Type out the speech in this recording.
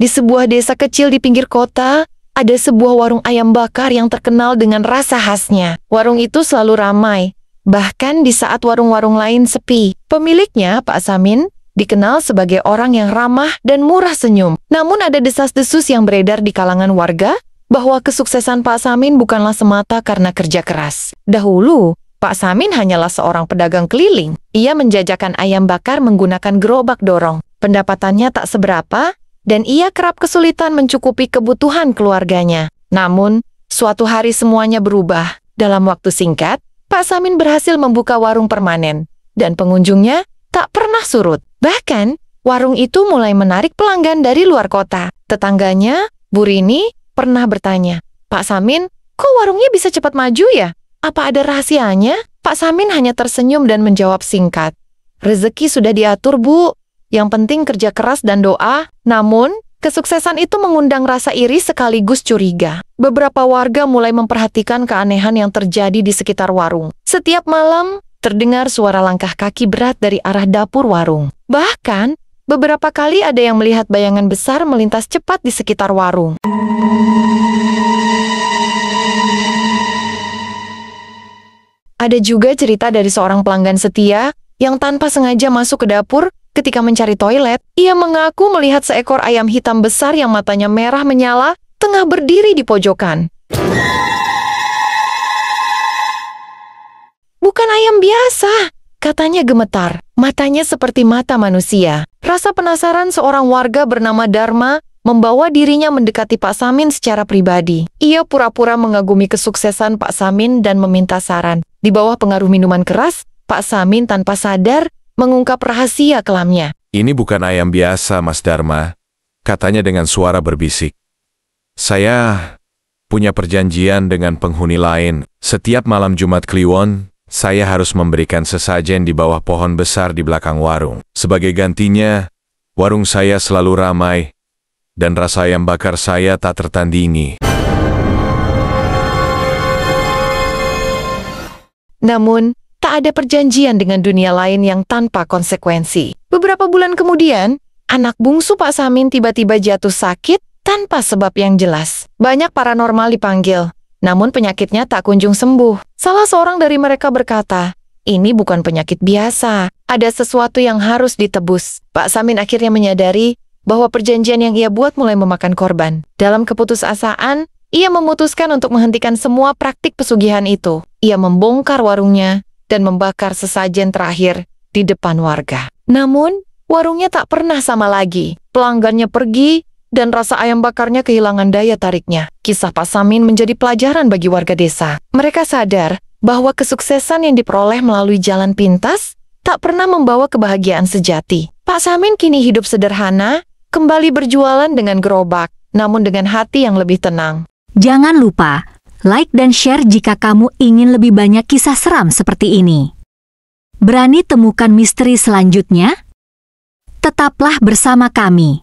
Di sebuah desa kecil di pinggir kota, ada sebuah warung ayam bakar yang terkenal dengan rasa khasnya. Warung itu selalu ramai, bahkan di saat warung-warung lain sepi. Pemiliknya, Pak Samin, dikenal sebagai orang yang ramah dan murah senyum. Namun ada desas-desus yang beredar di kalangan warga bahwa kesuksesan Pak Samin bukanlah semata karena kerja keras. Dahulu, Pak Samin hanyalah seorang pedagang keliling. Ia menjajakan ayam bakar menggunakan gerobak dorong. Pendapatannya tak seberapa, dan ia kerap kesulitan mencukupi kebutuhan keluarganya. Namun, suatu hari semuanya berubah. Dalam waktu singkat, Pak Samin berhasil membuka warung permanen, dan pengunjungnya tak pernah surut. Bahkan, warung itu mulai menarik pelanggan dari luar kota. Tetangganya, Bu Rini, pernah bertanya, "Pak Samin, kok warungnya bisa cepat maju ya? Apa ada rahasianya?" Pak Samin hanya tersenyum dan menjawab singkat, "Rezeki sudah diatur, Bu. Yang penting kerja keras dan doa." Namun, kesuksesan itu mengundang rasa iri sekaligus curiga. Beberapa warga mulai memperhatikan keanehan yang terjadi di sekitar warung. Setiap malam, terdengar suara langkah kaki berat dari arah dapur warung. Bahkan, beberapa kali ada yang melihat bayangan besar melintas cepat di sekitar warung. Ada juga cerita dari seorang pelanggan setia yang tanpa sengaja masuk ke dapur. Ketika mencari toilet, ia mengaku melihat seekor ayam hitam besar yang matanya merah menyala tengah berdiri di pojokan. "Bukan ayam biasa," katanya gemetar. Matanya seperti mata manusia. Rasa penasaran seorang warga bernama Dharma membawa dirinya mendekati Pak Samin secara pribadi. Ia pura-pura mengagumi kesuksesan Pak Samin dan meminta saran. Di bawah pengaruh minuman keras, Pak Samin tanpa sadar mengungkap rahasia kelamnya. "Ini bukan ayam biasa, Mas Dharma," katanya dengan suara berbisik. "Saya punya perjanjian dengan penghuni lain. Setiap malam Jumat Kliwon, saya harus memberikan sesajen di bawah pohon besar di belakang warung. Sebagai gantinya, warung saya selalu ramai, dan rasa ayam bakar saya tak tertandingi." Namun, tak ada perjanjian dengan dunia lain yang tanpa konsekuensi. Beberapa bulan kemudian, anak bungsu Pak Samin tiba-tiba jatuh sakit tanpa sebab yang jelas. Banyak paranormal dipanggil, namun penyakitnya tak kunjung sembuh. Salah seorang dari mereka berkata, "Ini bukan penyakit biasa, ada sesuatu yang harus ditebus." Pak Samin akhirnya menyadari bahwa perjanjian yang ia buat mulai memakan korban. Dalam keputusasaan, ia memutuskan untuk menghentikan semua praktik pesugihan itu. Ia membongkar warungnya dan membakar sesajen terakhir di depan warga. Namun, warungnya tak pernah sama lagi. Pelanggannya pergi, dan rasa ayam bakarnya kehilangan daya tariknya. Kisah Pak Samin menjadi pelajaran bagi warga desa. Mereka sadar bahwa kesuksesan yang diperoleh melalui jalan pintas tak pernah membawa kebahagiaan sejati. Pak Samin kini hidup sederhana, kembali berjualan dengan gerobak, namun dengan hati yang lebih tenang. Jangan lupa like dan share jika kamu ingin lebih banyak kisah seram seperti ini. Berani temukan misteri selanjutnya? Tetaplah bersama kami.